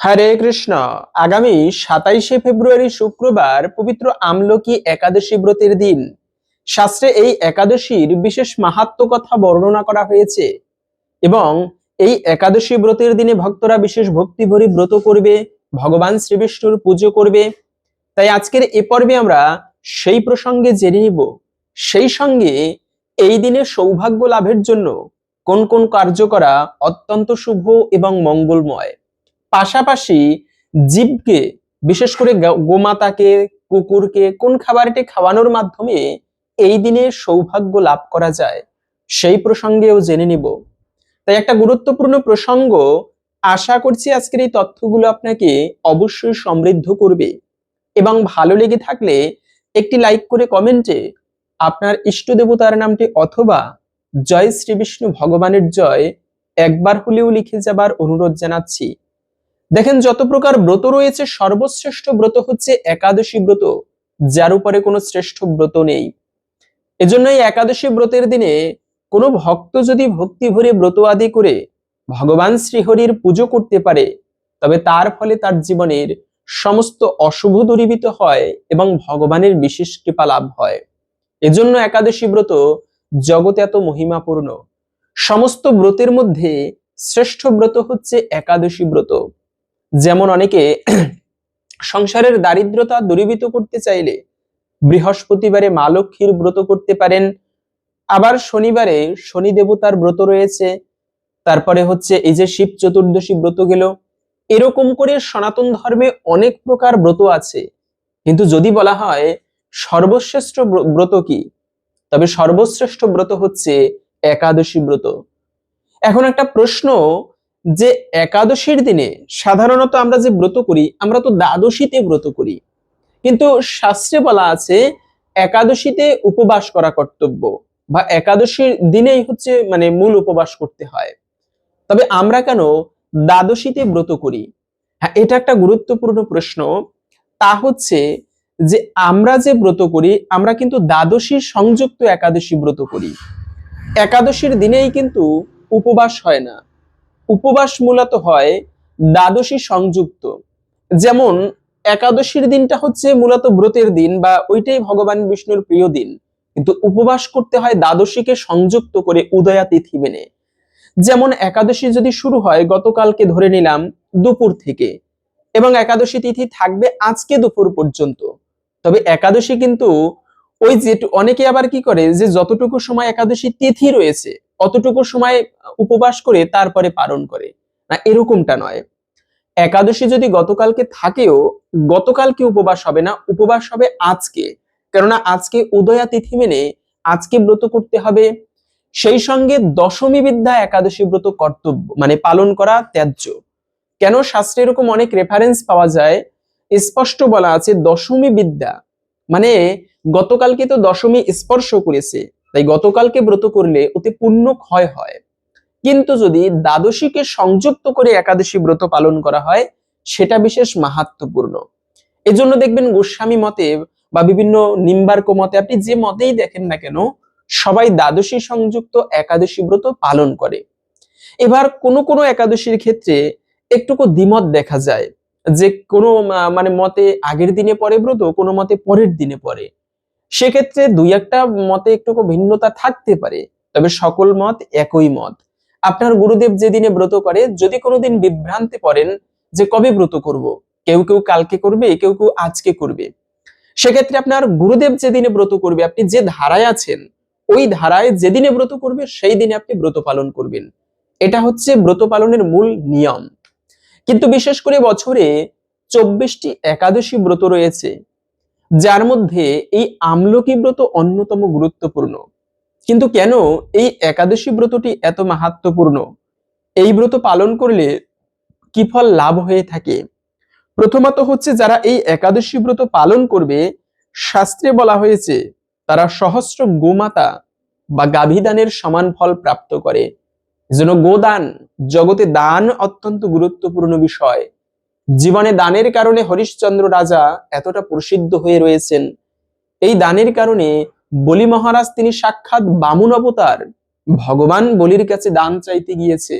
হরে কৃষ্ণ। আগামী 27শে ফেব্রুয়ারি শুক্রবার পবিত্র আমলকি একাদশী ব্রতের দিন। শাস্ত্রে এই একাদশীর বিশেষ মাহাত্ম্য কথা বর্ণনা করা হয়েছে এবং এই একাদশী ব্রতের দিনে ভক্তরা বিশেষ ভক্তি ভরে ব্রত করবে, ভগবান শ্রীবিষ্ণুর পুজো করবে। তাই আজকের এ পর্বে আমরা সেই প্রসঙ্গে জেনে নিব। সেই সঙ্গে এই দিনে সৌভাগ্য লাভের জন্য কোন কোন কার্য করা অত্যন্ত শুভ এবং মঙ্গলময়। পাশাপাশি জীবকে, বিশেষ করে গোমাতাকে, কুকুরকে কোন খাবারটি খাওয়ানোর মাধ্যমে এই দিনে সৌভাগ্য লাভ করা যায় সেই প্রসঙ্গেও জেনে নিব। তাই একটা গুরুত্বপূর্ণ প্রসঙ্গ, আশা করছি আজকের এই তথ্যগুলো আপনাকে অবশ্যই সমৃদ্ধ করবে এবং ভালো লেগে থাকলে একটি লাইক করে কমেন্টে আপনার ইষ্ট দেবতার নামটি অথবা জয় শ্রী বিষ্ণু ভগবানের জয় একবার হলেও লিখে যাবার অনুরোধ জানাচ্ছি। দেখেন, যত প্রকার ব্রত রয়েছে সর্বশ্রেষ্ঠ ব্রত হচ্ছে একাদশী ব্রত, যার উপরে কোনো শ্রেষ্ঠ ব্রত নেই। এজন্য এই একাদশী ব্রতের দিনে কোনো ভক্ত যদি ভক্তি ভরে ব্রত আদি করে ভগবান শ্রীহরির পুজো করতে পারে, তবে তার ফলে তার জীবনের সমস্ত অশুভ দূরীভূত হয় এবং ভগবানের বিশেষ কৃপা লাভ হয়। এজন্য একাদশী ব্রত জগতে এত মহিমাপূর্ণ। সমস্ত ব্রতের মধ্যে শ্রেষ্ঠ ব্রত হচ্ছে একাদশী ব্রত। যেমন অনেকে সংসারের দারিদ্রতা দূরীভূত করতে চাইলে বৃহস্পতিবারে মা লক্ষ্মীর ব্রত করতে পারেন, আবার শনিবারে শনি দেবতার ব্রত রয়েছে, তারপরে হচ্ছে এই যে শিব চতুর্দশী ব্রত গেল। এরকম করে সনাতন ধর্মে অনেক প্রকার ব্রত আছে, কিন্তু যদি বলা হয় সর্বশ্রেষ্ঠ ব্রত কি, তবে সর্বশ্রেষ্ঠ ব্রত হচ্ছে একাদশী ব্রত। এখন একটা প্রশ্ন, যে একাদশীর দিনে সাধারণত আমরা যে ব্রত করি, আমরা তো দ্বাদশীতে ব্রত করি, কিন্তু শাস্ত্রে বলা আছে একাদশীতে উপবাস করা কর্তব্য, বা একাদশীর দিনেই হচ্ছে মূল উপবাস করতে হয়। তবে আমরা কেন দ্বাদশীতে ব্রত করি? হ্যাঁ, এটা একটা গুরুত্বপূর্ণ প্রশ্ন। তা হচ্ছে যে আমরা যে ব্রত করি, আমরা কিন্তু দ্বাদশী সংযুক্ত একাদশী ব্রত করি। একাদশীর দিনেই কিন্তু উপবাস হয় না, উপবাস মূলত হয় দ্বাদশী সংযুক্ত। যেমন একাদশীর দিনটা হচ্ছে মূলত ব্রতের দিন, বা ওইটাই ভগবান বিষ্ণুর প্রিয় দিন, কিন্তু উপবাস করতে হয় দ্বাদশীকে সংযুক্ত করে উদয়া তিথি মেনে। যেমন একাদশী যদি শুরু হয় গতকালকে ধরে নিলাম দুপুর থেকে, এবং একাদশী তিথি থাকবে আজকে দুপুর পর্যন্ত, তবে একাদশী কিন্তু ওই যে অনেকে আবার কি করে, যে যতটুকু সময় একাদশী তিথি রয়েছে অতটুকু সময় উপবাস করে তারপরে পালন করে না, এরকমটা নয়। একাদশী যদি গতকালকে থাকেও, গতকালকে উপবাস হবে না, উপবাস হবে আজকে, কেননা আজকে উদয়া তিথি মেনে আজকে ব্রত করতে হবে। সেই সঙ্গে দশমী বিদ্যা একাদশী ব্রত কর্তব্য, পালন করা ত্যায্য। কেন? শাস্ত্রে এরকম অনেক রেফারেন্স পাওয়া যায়, স্পষ্ট বলা আছে দশমী বিদ্যা মানে গতকালকে তো দশমী স্পর্শ করেছে, তাই গতকালকে ব্রত করলে ওতে পুণ্য ক্ষয় হয়। কিন্তু যদি দ্বাদশীকে সংযুক্ত করে একাদশী ব্রত পালন করা হয়, সেটা বিশেষ মাহাত্ম্যপূর্ণ। এজন্য দেখবেন গোস্বামী মতে বা বিভিন্ন নিম্বার্ক মতে, আপনি যে মতেই দেখেন না কেন, সবাই দ্বাদশী সংযুক্ত একাদশী ব্রত পালন করে। এবার কোন কোন একাদশীর ক্ষেত্রে একটুকু দ্বিমত দেখা যায়, যে কোনো মতে আগের দিনে পরে ব্রত, কোনো মতে পরের দিনে পরে। সেক্ষেত্রে দুই একটা মতে একটুকু ভিন্নতা থাকতে পারে, তবে সকল মত একই মত। আপনার গুরুদেব যেদিনে ব্রত করে, যদি কোনোদিন বিভ্রান্তি পড়েন যে কবে ব্রত করব, কেউ কেউ কালকে করবে, কেউ কেউ আজকে করবে, সেক্ষেত্রে আপনার গুরুদেব যেদিনে ব্রত করবে, আপনি যে ধারায় আছেন ওই ধারায় যেদিনে ব্রত করবে সেই দিনে আপনি ব্রত পালন করবেন। এটা হচ্ছে ব্রত পালনের মূল নিয়ম। কিন্তু বিশেষ করে বছরে 24টি একাদশী ব্রত রয়েছে, যার মধ্যে এই আমলকি ব্রত অন্যতম গুরুত্বপূর্ণ। কিন্তু কেন এই একাদশী ব্রতটি এত মাহাত্ম্যপূর্ণ? এই ব্রত পালন করলে কি ফল লাভ হয়ে থাকে? প্রথমত হচ্ছে, যারা এই একাদশী ব্রত পালন করবে, শাস্ত্রে বলা হয়েছে তারা সহস্র গোমাতা বা গাভীদানের সমান ফল প্রাপ্ত করে। এজন্য গোদান, জগতে দান অত্যন্ত গুরুত্বপূর্ণ বিষয়। জীবনে দানের কারণে হরিশ্চন্দ্র রাজা এতটা প্রসিদ্ধ হয়ে রয়েছেন। এই দানের কারণে বলি মহারাজ তিনি সাক্ষাৎ বামুন অবতার, ভগবান বলির কাছে দান চাইতে গিয়েছে।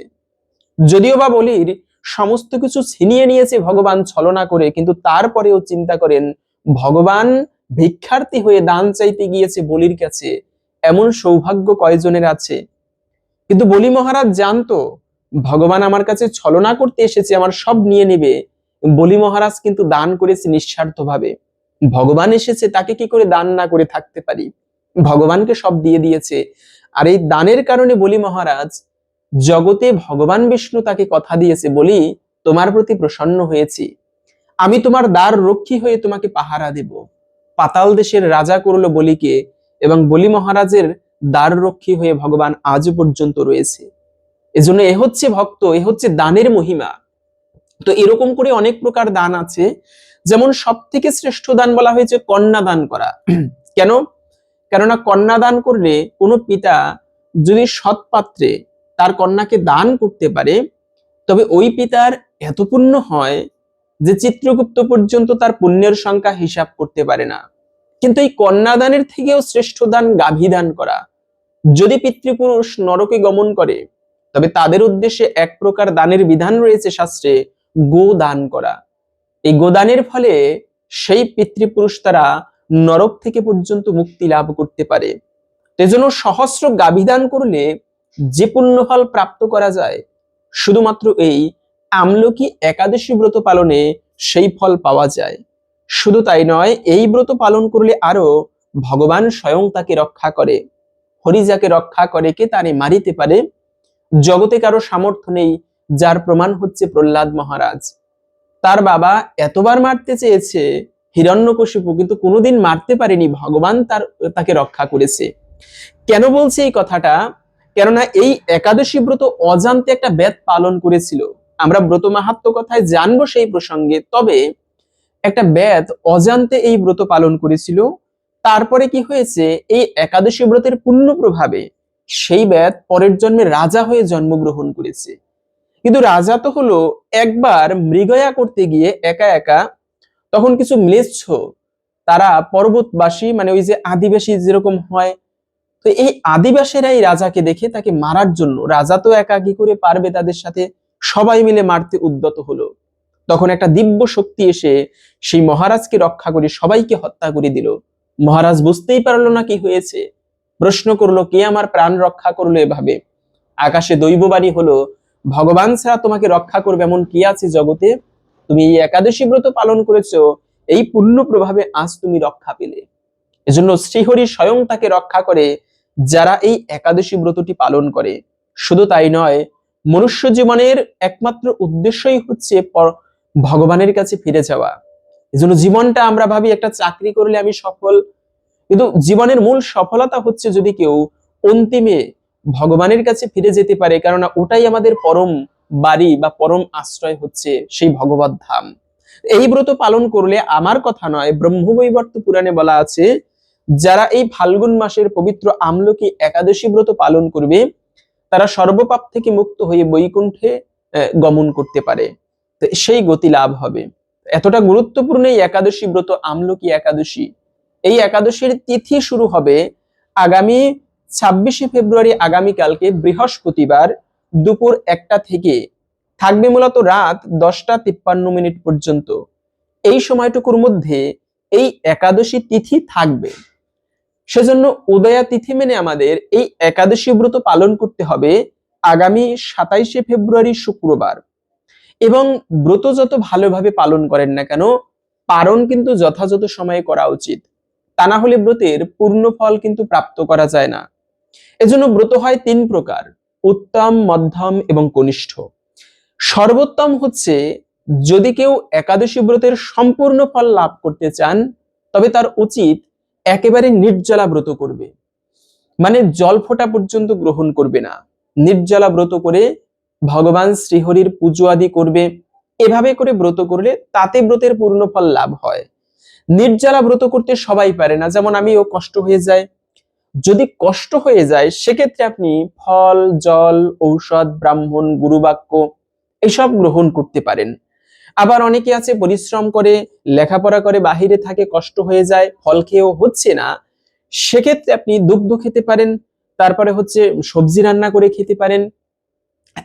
যদিও বা বলির সমস্ত কিছু ছিনিয়ে নিয়েছে ভগবান ছলনা করে, কিন্তু তারপরেও চিন্তা করেন ভগবান ভিক্ষার্থী হয়ে দান চাইতে গিয়েছে বলির কাছে, এমন সৌভাগ্য কয়জনের আছে? কিন্তু বলি মহারাজ জানতো ভগবান আমার কাছে ছলনা করতে এসেছে, আমার সব নিয়ে নেবে। বলি মহারাজ কিন্তু দান করেছে নিঃস্বার্থভাবে। ভগবান এসেছে, তাকে কি করে দান না করে থাকতে পারি? ভগবানকে সব দিয়ে দিয়েছে। আর এই দানের কারণে বলি মহারাজ, জগতে ভগবান বিষ্ণু তাকে কথা দিয়েছে, বলি তোমার প্রতি প্রসন্ন হয়েছি, আমি তোমার দ্বার রক্ষী হয়ে তোমাকে পাহারা দেব। পাতাল দেশের রাজা করলো বলিকে, এবং বলি মহারাজের দ্বার রক্ষী হয়ে ভগবান আজও পর্যন্ত রয়েছে। এজন্য এ হচ্ছে ভক্ত, এ হচ্ছে দানের মহিমা। তো এরকম করে অনেক প্রকার দান আছে। যেমন সব থেকে শ্রেষ্ঠ দান বলা হয়েছে কন্যা দান করা। কেন? কেননা কন্যা দান করলে কোনো পিতা যদি সৎ পাত্রে তার কন্যাকে দান করতে পারে, তবে ওই পিতার এত পুণ্য হয় যে চিত্রগুপ্ত পর্যন্ত তার পুণ্যের সংখ্যা হিসাব করতে পারে না। কিন্তু এই কন্যাদানের থেকেও শ্রেষ্ঠ দান গাভী দান করা। যদি পিতৃপুরুষ নরকে গমন করে, তবে তাদের উদ্দেশ্যে এক প্রকার দানের বিধান রয়েছে শাস্ত্রে, গো দান করা। এই গোদানের ফলে সেই পিতৃপুরুষ তারা নরক থেকে পর্যন্ত মুক্তি লাভ করতে পারে। এজন্য সহস্র গাভী দান করলে যে পুণ্যফল প্রাপ্ত করা যায়, শুধুমাত্র এই আমলকি একাদশী ব্রত পালনে সেই ফল পাওয়া যায়। শুধু তাই নয়, এই ব্রত পালন করলে আরো ভগবান স্বয়ং তাকে রক্ষা করে। হরি যাকে রক্ষা করে কে তারে মারিতে পারে। জগতে কারো সামর্থ্য নেই, যার প্রমাণ হচ্ছে প্রহ্লাদ মহারাজ। তার বাবা এতবার মারতে চেয়েছে হিরণ্যকশিপু, কিন্তু কোনোদিন মারতে পারেনি, ভগবান তাকে রক্ষা করেছে। কেন বলছি এই কথাটা? কেননা এই একাদশী ব্রত অজান্তে একটা ব্যাত পালন করেছিল। আমরা ব্রত মাহাত্ম্য কথায় জানবো সেই প্রসঙ্গে, তবে একটা ব্যাত অজান্তে এই ব্রত পালন করেছিল। তারপরে কি হয়েছে, এই একাদশী ব্রতের পুণ্য প্রভাবে সেই ব্যাত পরের জন্মে রাজা হয়ে জন্মগ্রহণ করেছে। কিন্তু রাজা তো হলো একবার মৃগয়া করতে গিয়ে একা একা, তখন কিছু ম্লেচ্ছ তারা পর্বতবাসী, মানে ওই যে আদিবাসী যেরকম হয়, তো এই আদিবাসীরাই রাজাকে দেখে তাকে মারার জন্য, রাজা তো একা কি করে পারবে তাদের সাথে, সবাই মিলে মারতে উদ্যত হলো। তখন একটা দিব্য শক্তি এসে সেই মহারাজকে রক্ষা করে সবাইকে হত্যা করে দিল। মহারাজ বুঝতেই পারলো না কি হয়েছে, প্রশ্ন করলো কে আমার প্রাণ রক্ষা করলো এভাবে? আকাশে দৈববাণী হলো, ভগবান ছাড়া তোমাকে রক্ষা করবে এমন কি আছে জগতে? তুমি এই একাদশী ব্রত পালন করেছো, এই পুণ্য প্রভাবে আজ তুমি রক্ষা পেলে। এজন্য শ্রীহরি স্বয়ং তাকে রক্ষা করে যারা এই একাদশী ব্রতটি পালন করে। শুধু তাই নয়, মনুষ্য জীবনের একমাত্র উদ্দেশ্যই হচ্ছে ভগবানের কাছে ফিরে যাওয়া। এজন্য জীবনটা আমরা ভাবি একটা চাকরি করলে আমি সফল, কিন্তু জীবনের মূল সফলতা হচ্ছে যদি কেউ অন্তিমে ভগবানের কাছে ফিরে যেতে পারে, কেননা ওটাই আমাদের পরম বাড়ি বা পরম আশ্রয় হচ্ছে সেই ভগবত ধাম। এই ব্রত পালন করলে, আমার কথা নয়, ব্রহ্মবৈবর্ত পুরাণে বলা আছে, যারা এই ফাল্গুন মাসের পবিত্র আমলকি একাদশী ব্রত পালন করবে, তারা সর্বপাপ থেকে মুক্ত হয়ে বৈকুণ্ঠে গমন করতে পারে, সেই গতি লাভ হবে। এতটা গুরুত্বপূর্ণ এই একাদশী ব্রত, আমলকি একাদশী। এই একাদশীর তিথি শুরু হবে আগামী 26শে ফেব্রুয়ারি, আগামীকালকে বৃহস্পতিবার দুপুর 1টা থেকে, থাকবে মূলত রাত 10টা 53 মিনিট পর্যন্ত। এই সময়টুকুর মধ্যে এই একাদশী তিথি থাকবে। সেজন্য উদয়া তিথি মেনে আমাদের এই একাদশী ব্রত পালন করতে হবে আগামী 27শে ফেব্রুয়ারি শুক্রবার। এবং ব্রত যত ভালোভাবে পালন করেন না কেন, পালন কিন্তু যথাযথ সময়ে করা উচিত, তা না হলে ব্রতের পূর্ণ ফল কিন্তু প্রাপ্ত করা যায় না। এজন্য ব্রত হয় 3 প্রকার, উত্তম, মধ্যম এবং কনিষ্ঠ। সর্বোত্তম হচ্ছে, যদি কেউ একাদশী ব্রতের সম্পূর্ণ ফল লাভ করতে চান, তবে তার উচিত একেবারে নির্জলা ব্রত করবে, মানে জল ফোঁটা পর্যন্ত গ্রহণ করবে না, নির্জলা ব্রত করে ভগবান শ্রীহরির পুজো আদি করবে। এভাবে করে ব্রত করলে তাতে ব্রতের পূর্ণ ফল লাভ হয়। নির্জলা ব্রত করতে সবাই পারে না, যেমন আমিও, কষ্ট হয়ে যায়। যদি কষ্ট হয়ে যায়, সেক্ষেত্রে আপনি ফল, জল, ঔষধ, ব্রাহ্মণ, গুরুবাক্য এসব গ্রহণ করতে পারেন। আবার অনেকে আছে পরিশ্রম করে, লেখাপড়া করে, বাহিরে থাকে, কষ্ট হয়ে যায়, ফল খেয়েও হচ্ছে না, সেক্ষেত্রে আপনি দুগ্ধ খেতে পারেন, তারপরে হচ্ছে সবজি রান্না করে খেতে পারেন।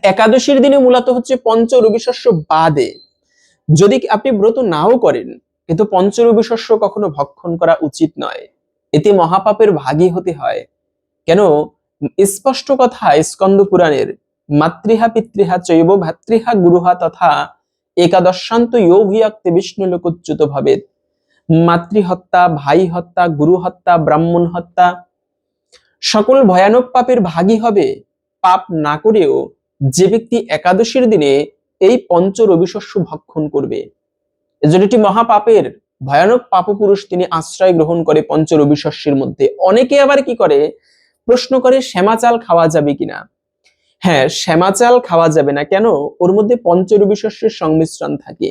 একাদশীর দিনে মূলত হচ্ছে পঞ্চরবি শস্য বাদে যদি আপনি ব্রত নাও করেন, কিন্তু পঞ্চরবি শস্য কখনো ভক্ষণ করা উচিত নয়, এতে মহাপাপের ভাগী হতে হয়। কেন? স্পষ্ট কথা স্কন্দ পুরাণের, মাতৃহা পিতৃহা চৈব ভাতৃহা গুরুহা তথা একাদশান্ত ইয়ো ভিয়াক্তে বিষ্ণু লোকচ্যুত ভবেৎ। মাতৃহত্যা, ভাই হত্যা, গুরু হত্যা, ব্রাহ্মণ হত্যা সকল ভয়ানক পাপের ভাগী হবে। পাপ না করেও যে ব্যক্তি একাদশীর দিনে এই পঞ্চ রবি শস্য ভক্ষণ করবে, এজন্য এটি মহাপাপের ভয়ানক পাপপুরুষ তিনি আশ্রয় গ্রহণ করে পঞ্চ রবি শস্যের মধ্যে। অনেকে আবার কি করে, প্রশ্ন করে শ্যামা চাল খাওয়া যাবে কিনা। হ্যাঁ, শ্যামা চাল খাওয়া যাবে না, কেন? ওর মধ্যে পঞ্চরবি শস্যের সংমিশ্রণ থাকে।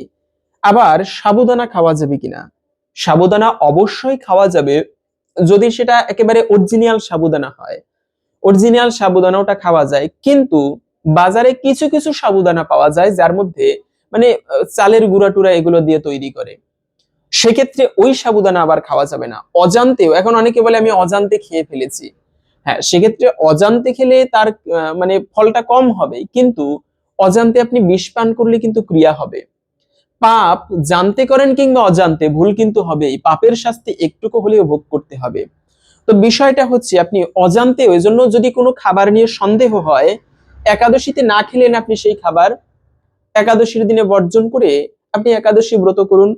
আবার সাবুদানা খাওয়া যাবে কিনা? সাবুদানা অবশ্যই খাওয়া যাবে, যদি সেটা একেবারে অরিজিনাল সাবুদানা হয়। অরিজিনাল সাবুদানা ওটা খাওয়া যায়, কিন্তু বাজারে কিছু কিছু সাবুদানা পাওয়া যায় যার মধ্যে মানে চালের গুঁড়া টুরা এগুলো দিয়ে তৈরি করে, সেক্ষেত্রে ওই সাবুদানা আবার খাওয়া যাবে না। অজান্তেও, এখন অনেকে বলে আমি অজান্তে খেয়ে ফেলেছি, হ্যাঁ সেক্ষেত্রে অজান্তে খেলে তার মানে ফলটা কম হবে, কিন্তু অজান্তে আপনি বিষ পান করলে কিন্তু ক্রিয়া হবে। পাপ জানতে করেন কিংবা অজান্তে, ভুল কিন্তু হবেই, পাপের শাস্তি একটুকু হলেও ভোগ করতে হবে। তো বিষয়টা হচ্ছে আপনি অজান্তে, ওই জন্য যদি কোনো খাবার নিয়ে সন্দেহ হয়, একাদশীতে না খেলেন আপনি সেই খাবার, একাদশীর দিনে বর্জন করে আপনি একাদশী ব্রত করুন।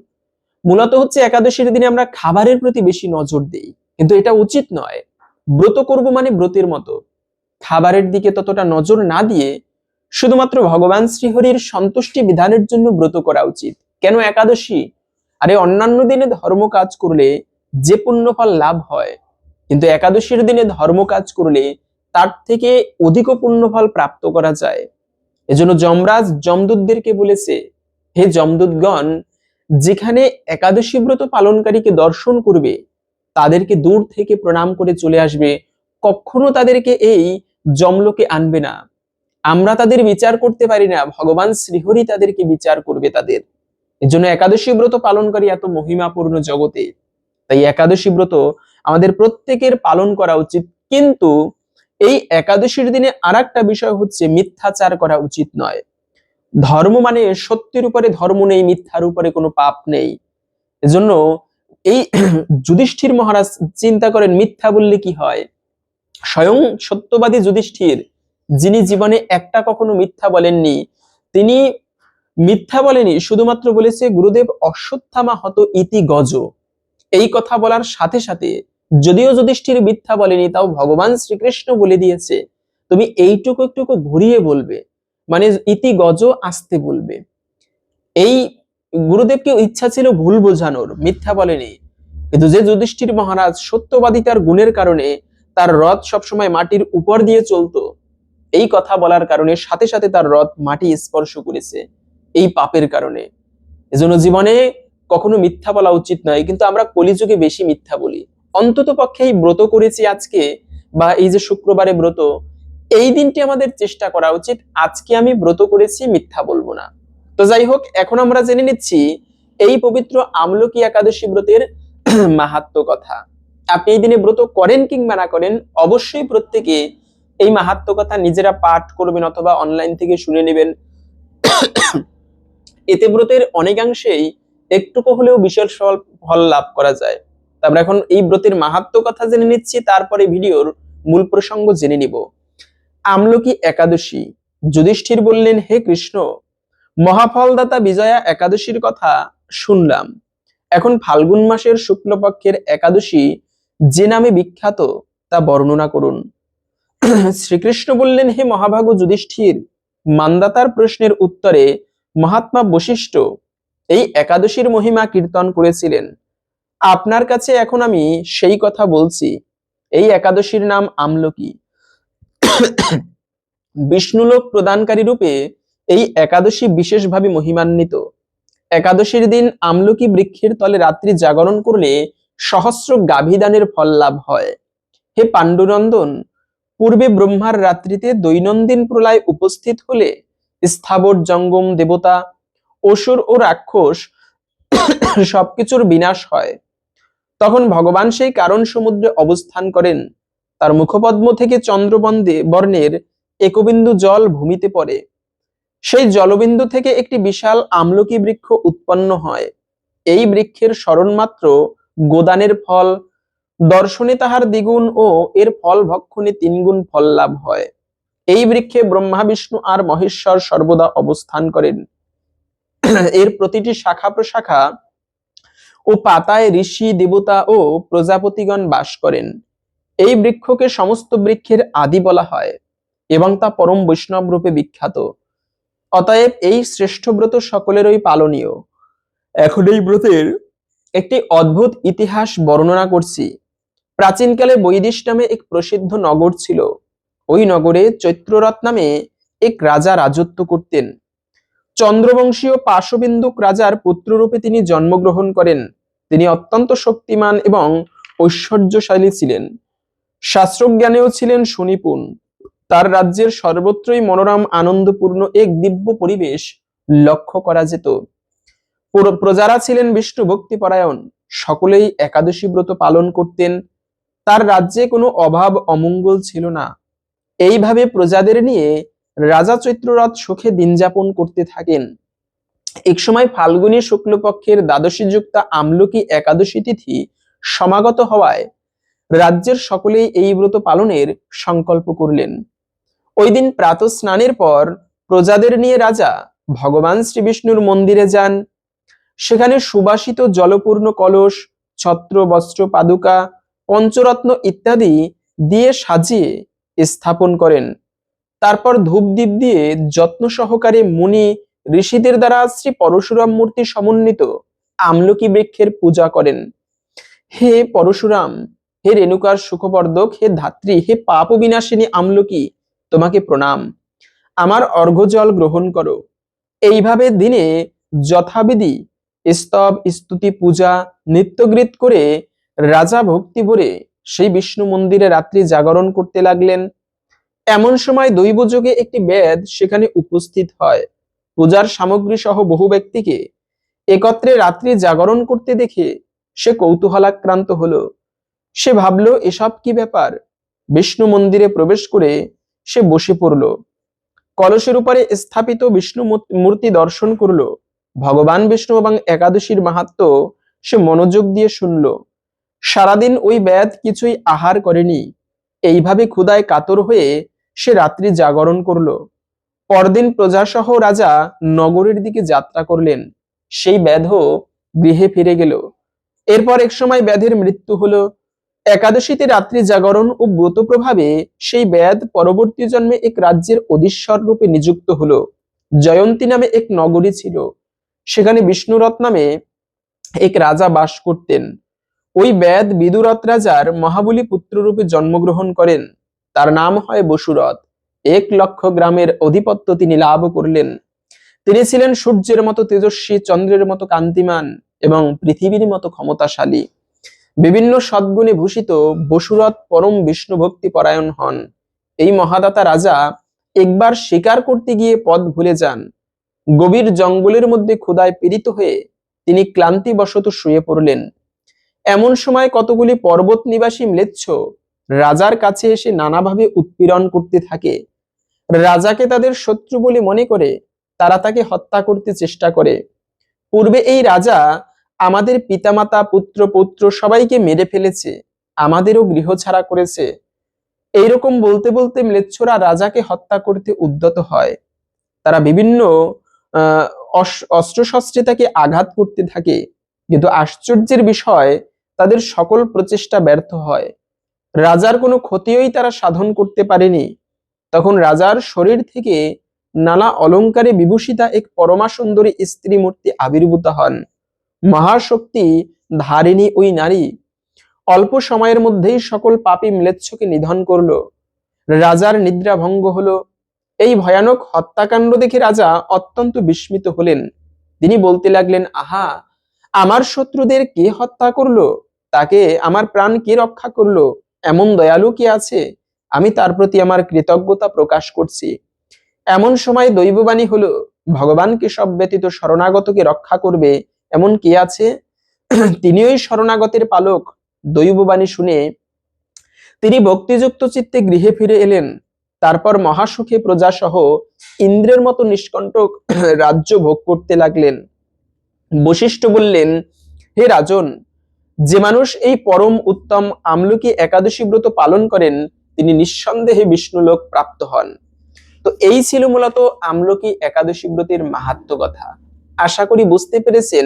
মূলত হচ্ছে একাদশীর দিনে আমরা খাবারের প্রতি বেশি নজর দেই, কিন্তু এটা উচিত নয়। ব্রত করব মানে ব্রতের মতো, খাবারের দিকে ততটা নজর না দিয়ে শুধুমাত্র ভগবান শ্রীহরির সন্তুষ্টি বিধানের জন্য ব্রত করা উচিত। কেন একাদশী? আরে অন্যান্য দিনে ধর্ম কাজ করলে যে পুণ্যফল লাভ হয়, কিন্তু একাদশীর দিনে ধর্ম কাজ করলে তার থেকে অধিক পুণ্যফল প্রাপ্ত করা যায়। এজন্য যমরাজ যমদূতদেরকে বলেছে, হে যমদূতগণ, যেখানে একাদশী ব্রত পালনকারীকে দর্শন করবে তাদেরকে দূর থেকে প্রণাম করে চলে আসবে, কখনো তাদেরকে এই যমলোকে আনবে না। আমরা তাদের বিচার করতে পারি না, ভগবান শ্রীহরি তাদেরকে বিচার করবে তাদের। এজন্য একাদশী ব্রত পালনকারী এত মহিমাপূর্ণ জগতে, তাই একাদশী ব্রত আমাদের প্রত্যেকের পালন করা উচিত। কিন্তু এই একাদশীর দিনে আরেকটা বিষয় হচ্ছে, মিথ্যাচার করা উচিত নয়। ধর্ম মানে সত্যের উপরে ধর্ম নেই, মিথ্যার উপরে কোনো পাপ নেই। এজন্য এই যুধিষ্ঠির মহারাজ চিন্তা করেন, মিথ্যা বললে কি হয়। স্বয়ং সত্যবাদী যুধিষ্ঠির, যিনি জীবনে একটা কখনো মিথ্যা বলেননি, তিনি মিথ্যা বলেনি, শুধুমাত্র বলেছে গুরুদেব অশ্বত্থামা হত ইতি গজ। এই কথা বলার সাথে সাথে, যদিও যুধিষ্ঠির মিথ্যা বলেনি, তাও ভগবান শ্রীকৃষ্ণ বলে দিয়েছে তুমি এইটুকু একটুকু ঘুরিয়ে বলবে, মানে ইতি গজ আসতে বলবে। এই গুরুদেবকে ইচ্ছা ছিল ভুল বোঝানোর, মিথ্যা বলেনি। কিন্তু যে যুধিষ্ঠির মহারাজ সত্যবাদিতার গুণের কারণে তার রথ সবসময় মাটির উপর দিয়ে চলতো, এই কথা বলার কারণে সাথে সাথে তার রথ মাটি স্পর্শ করেছে, এই পাপের কারণে। এজন্য জীবনে কখনো মিথ্যা বলা উচিত নয়, কিন্তু আমরা কলিযুগে বেশি মিথ্যা বলি। অন্তত পক্ষে এই ব্রত করেছি আজকে, বা এই যে শুক্রবারে ব্রত, এই দিনটি আমাদের চেষ্টা করা উচিত, আজকে আমি ব্রত করেছি, মিথ্যা বলবো না। তো যাই হোক, এখন আমরা জেনে নিচ্ছি এই পবিত্র আমলকি একাদশী ব্রতের মাহাত্ম্য কথা। আপনি এই দিনে ব্রত করেন কিংবা না করেন, অবশ্যই প্রত্যেকে এই মাহাত্ম্য কথা নিজেরা পাঠ করবেন অথবা অনলাইন থেকে শুনে নেবেন। এতে ব্রতের অনেকাংশেই একটুকু হলেও বিশাল ফল লাভ করা যায়। আমরা এখন এই ব্রতের মাহাত্ম্য কথা জেনে নিচ্ছি, তারপরে ভিডিওর মূল প্রসঙ্গ জেনে নিব। আমলকি একাদশী। যুধিষ্ঠির বললেন, হে কৃষ্ণ, মহাফলদাতা বিজয়া একাদশীর কথা শুনলাম, এখন ফাল্গুন মাসের শুক্লপক্ষের একাদশী যে নামে বিখ্যাত তা বর্ণনা করুন। শ্রীকৃষ্ণ বললেন, হে মহাভাগ যুধিষ্ঠির, মান্দাতার প্রশ্নের উত্তরে মহাত্মা বশিষ্ঠ এই একাদশীর মহিমা কীর্তন করেছিলেন। আপনার কাছে এখন আমি সেই কথা বলছি। এই একাদশীর নাম আমলকি। বিষ্ণুলোক প্রদানকারী রূপে এই একাদশী বিশেষভাবে মহিমান্বিত। একাদশীর দিন আমলকি বৃক্ষের তলে রাত্রি জাগরণ করলে সহস্র গাভীদানের ফল লাভ হয়। হে পাণ্ডুনন্দন, পূর্বে ব্রহ্মার রাত্রিতে দৈনন্দিন প্রলয় উপস্থিত হলে স্থাবর জঙ্গম দেবতা, অসুর ও রাক্ষস সবকিছুর বিনাশ হয়। তখন ভগবান সেই কারণ সমুদ্রে অবস্থান করেন। তার মুখপদ্ম থেকে চন্দ্রবন্দে বর্ণের একবিন্দু জল ভূমিতে পড়ে। সেই জলবিন্দু থেকে একটি বিশাল আমলকি বৃক্ষ উৎপন্ন হয়। এই বৃক্ষের স্মরণ মাত্র গোদানের ফল, দর্শনে তাহার দ্বিগুণ ও এর ফল ভক্ষণে তিনগুণ ফল লাভ হয়। এই বৃক্ষে ব্রহ্মা, বিষ্ণু আর মহেশ্বর সর্বদা অবস্থান করেন। এর প্রতিটি শাখা প্রশাখা ও পাতায় ঋষি, দেবতা ও প্রজাপতিগণ বাস করেন। এই বৃক্ষকে সমস্ত বৃক্ষের আদি বলা হয় এবং তা পরম বৈষ্ণব রূপে বিখ্যাত। অতএব এই শ্রেষ্ঠ ব্রত সকলেরই পালনীয়। এখন এই ব্রতের একটি অদ্ভুত ইতিহাস বর্ণনা করছি। প্রাচীনকালে বৈদিশ নামে এক প্রসিদ্ধ নগর ছিল। ওই নগরে চৈত্ররথ নামে এক রাজা রাজত্ব করতেন। চন্দ্রবংশীয় পার্শ্ববিন্দুক রাজার পুত্ররূপে তিনি জন্মগ্রহণ করেন। তিনি অত্যন্ত শক্তিমান এবং ঐশ্বর্যশালী ছিলেন। শাস্ত্রজ্ঞানেও ছিলেন সুনিপুণ। তার রাজ্যের সর্বত্রই মনোরম আনন্দপূর্ণ এক দিব্য পরিবেশ লক্ষ্য করা যেত। প্রজারা ছিলেন বিষ্ণু ভক্তি পরায়ণ, সকলেই একাদশী ব্রত পালন করতেন। তার রাজ্যে কোনো অভাব অমঙ্গল ছিল না। এইভাবে প্রজাদের নিয়ে রাজা চৈত্ররথ সুখে দিন যাপন করতে থাকেন। একসময় ফাল্গুনী শুক্লপক্ষের দ্বাদশী যুক্তা আমলকি একাদশী তিথি সমাগত হওয়ায় রাজ্যের সকলেই এই ব্রত পালনের সংকল্প করলেন। ওই দিন প্রাতঃ স্নানের পর প্রজাদের নিয়ে রাজা ভগবান শ্রীবিষ্ণুর মন্দিরে যান। সেখানে সুবাসিত জলপূর্ণ কলস, ছত্র, বস্ত্র, পাদুকা, পঞ্চরত্ন ইত্যাদি দিয়ে সাজিয়ে স্থাপন করেন। তারপর ধূপদীপ দিয়ে যত্ন সহকারে মুনি ঋষিদের দ্বারা শ্রী পরশুরাম মূর্তি সমন্বিত আমলকি বৃক্ষের পূজা করেন। হে পরশুরাম, হে রেণুকার সুখবর্ধক, হে ধাত্রী, হে পাপ বিনাশিনী আমলকি, তোমাকে প্রণাম। আমার অর্ঘ্যজল গ্রহণ করো। এইভাবে দিনে যথাবিধি স্তব, স্তুতি, পূজা, নিত্যগীত করে রাজা ভক্তি ভরে সেই বিষ্ণু মন্দিরে রাত্রি জাগরণ করতে লাগলেন। এমন সময় দৈবযোগে একটি বেদ সেখানে উপস্থিত হয়। পূজার সামগ্রী সহ বহু ব্যক্তিকে একত্রে রাত্রি জাগরণ করতে দেখে সে কৌতূহলাক্রান্ত হলো। সে ভাবলো, এসব কি ব্যাপার? বিষ্ণু মন্দিরে প্রবেশ করে সে বসে পড়ল। কলসের উপরে স্থাপিত বিষ্ণু মূর্তি দর্শন করলো। ভগবান বিষ্ণু এবং একাদশীর মাহাত্ম্য সে মনোযোগ দিয়ে শুনল। সারাদিন ওই বেদ কিছুই আহার করেনি। এইভাবে ক্ষুধায় কাতর হয়ে সে রাত্রি জাগরণ করলো। পরদিন প্রজাসহ রাজা নগরের দিকে যাত্রা করলেন। সেই ব্যাধও গৃহে ফিরে গেল। এরপর এক সময় ব্যাধের মৃত্যু হলো। একাদশীতে রাত্রি জাগরণ ও ব্রত প্রভাবে সেই ব্যাধ পরবর্তী জন্মে এক রাজ্যের অধীশ্বর রূপে নিযুক্ত হলো। জয়ন্তী নামে এক নগরী ছিল। সেখানে বিষ্ণুরথ নামে এক রাজা বাস করতেন। ওই ব্যাধ বিদুরথ রাজার মহাবলী পুত্ররূপে জন্মগ্রহণ করেন। তার নাম হয় বসুরথ। 1,00,000 গ্রামের অধিপত্য তিনি লাভ করলেন। তিনি ছিলেন সূর্যের মতো তেজস্বী, চন্দ্রের মতো কান্তিমান এবং পৃথিবীর মতো ক্ষমতাশালী। বিভিন্ন সদ্গুণে ভূষিত বসুরথ পরম বিষ্ণু ভক্তি পরায়ণ হন। এই মহাদাতা রাজা একবার শিকার করতে গিয়ে পথ ভুলে যান। গভীর জঙ্গলের মধ্যে ক্ষুধায় পীড়িত হয়ে তিনি ক্লান্তিবশত শুয়ে পড়লেন। এমন সময় কতগুলি পর্বত নিবাসী ম্লেচ্ছ রাজার কাছে এসে নানাভাবে উৎপীড়ন করতে থাকে। রাজাকে তাদের শত্রু বলে মনে করে তারা তাকে হত্যা করতে চেষ্টা করে। পূর্বে এই রাজা আমাদের পিতামাতা, পুত্র পৌত্র সবাইকে মেরে ফেলেছে, আমাদেরও গৃহ ছাড়া করেছে। এইরকম বলতে বলতে ম্লেচ্ছরা রাজাকে হত্যা করতে উদ্যত হয়। তারা বিভিন্ন অস্ত্রশস্ত্রে তাকে আঘাত করতে থাকে, কিন্তু আশ্চর্যের বিষয় তাদের সকল প্রচেষ্টা ব্যর্থ হয়। রাজার কোনো ক্ষতিই তারা সাধন করতে পারেনি। তখন রাজার শরীর থেকে নানা অলঙ্কারে বিভূষিতা এক পরমা সুন্দরী স্ত্রী মূর্তি আবির্ভূত হন। মহাশক্তি ধারিণী ওই নারী অল্প সময়ের মধ্যেই সকল পাপী ম্লেচ্ছকে নিধন করলো। রাজার নিদ্রা ভঙ্গ হলো। এই ভয়ানক হত্যাকাণ্ড দেখে রাজা অত্যন্ত বিস্মিত হলেন। তিনি বলতে লাগলেন, আহা, আমার শত্রুদের কে হত্যা করলো? তাকে আমার প্রাণ কে রক্ষা করলো? এমন দয়ালু কে আছে? আমি তার প্রতি আমার কৃতজ্ঞতা প্রকাশ করছি। এমন সময় দৈববাণী হলো, ভগবান কেশব ব্যতীত শরণাগতকে রক্ষা করবে এমন কে আছে? তিনি ওই শরণাগতের পালক। দৈববাণী শুনে তিনি ভক্তিযুক্ত চিত্তে গৃহে ফিরে এলেন। তারপর মহাসুখে প্রজাসহ ইন্দ্রের মতো নিষ্কণ্টক রাজ্য ভোগ করতে লাগলেন। বশিষ্ঠ বললেন, হে রাজন, যে মানুষ এই পরম উত্তম আমলকি একাদশী ব্রত পালন করেন তিনি নিঃসন্দেহে বিষ্ণুলোক প্রাপ্ত হন। তো এই ছিল মূলত আমলকি একাদশী ব্রতের মাহাত্ম্য কথা। আশা করি বুঝতে পেরেছেন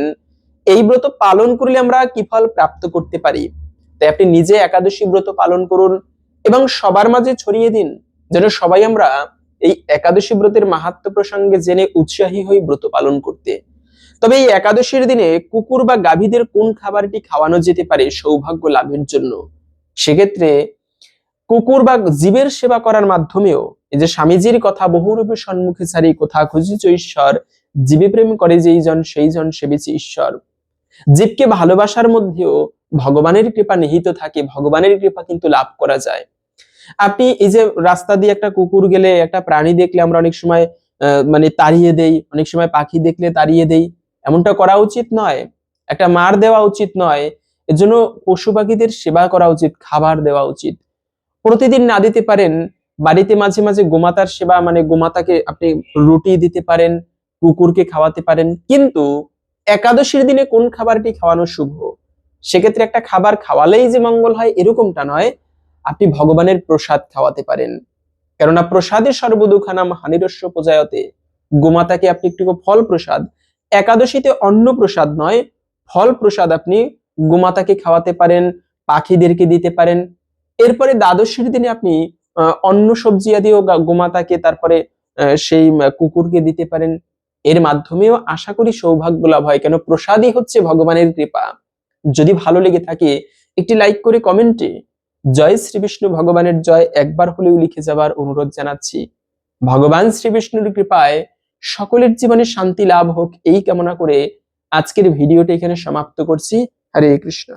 এই ব্রত পালন করলে আমরা কি ফল প্রাপ্ত করতে পারি। তাই আপনি নিজে একাদশী ব্রত পালন করুন এবং সবার মাঝে ছড়িয়ে দিন, যেন সবাই আমরা এই একাদশী ব্রতের মাহাত্ম্য প্রসঙ্গে জেনে উৎসাহী হই ব্রত পালন করতে। তবে এই একাদশীর দিনে কুকুর বা গাভীদের কোন খাবারটি খাওয়ানো যেতে পারে সৌভাগ্য লাভের জন্য? সেক্ষেত্রে কুকুর বা জীবের সেবা করার মাধ্যমেও, এই যে স্বামীজির কথা, বহুরূপে সম্মুখে ছাড়ি কোথা খুঁজিছ ঈশ্বর, জীবে প্রেম করে যেই জন সেই জন সেবিছে ঈশ্বর। জীবকে ভালোবাসার মধ্যেও ভগবানের কৃপা নিহিত থাকে, ভগবানের কৃপা কিন্তু লাভ করা যায়। আপনি এই যে রাস্তা দিয়ে একটা কুকুর গেলে, একটা প্রাণী দেখলে আমরা অনেক সময় মানে তাড়িয়ে দেই, অনেক সময় পাখি দেখলে তাড়িয়ে দেই। এমনটা করা উচিত নয়, একটা মার দেওয়া উচিত নয়। এর জন্য পশু পাখিদের সেবা করা উচিত, খাবার দেওয়া উচিত। প্রতিদিন না দিতে পারেন, বাড়িতে মাঝে মাঝে গোমাতার সেবা, মানে গোমাতাকে আপনি রুটি দিতে পারেন, কুকুরকে খাওয়াতে পারেন। কিন্তু একাদশীর দিনে কোন খাবারটি খাওয়ানো শুভ, সেক্ষেত্রে একটা খাবার খাওয়ালেই যে মঙ্গল হয় এরকমটা নয়। আপনি ভগবানের প্রসাদ খাওয়াতে পারেন, কেননা প্রসাদে সর্বদুখানাম হানিরস্য প্রজায়তে। গোমাতাকে আপনি একটু ফল প্রসাদ, একাদশীতে অন্ন প্রসাদ নয়, ফল প্রসাদ আপনি গোমাতাকে খাওয়াতে পারেন, পাখিদেরকে দিতে পারেন। এরপরে দ্বাদশীর দিনে আপনি অন্ন সবজি আদিও গোমাতাকে, তারপরে সেই কুকুরকে দিতে পারেন। এর মাধ্যমেও আশা করি সৌভাগ্য লাভ হয়, কেন প্রসাদই হচ্ছে ভগবানের কৃপা। যদি ভালো লেগে থাকে একটি লাইক করে কমেন্টে জয় শ্রী বিষ্ণু ভগবানের জয় একবার হলেও লিখে যাবার অনুরোধ জানাচ্ছি। ভগবান শ্রী বিষ্ণুর কৃপায় সকলের জীবনে শান্তি লাভ হোক এই কামনা করে আজকের ভিডিওটি এখানে সমাপ্ত করছি। হরে কৃষ্ণ।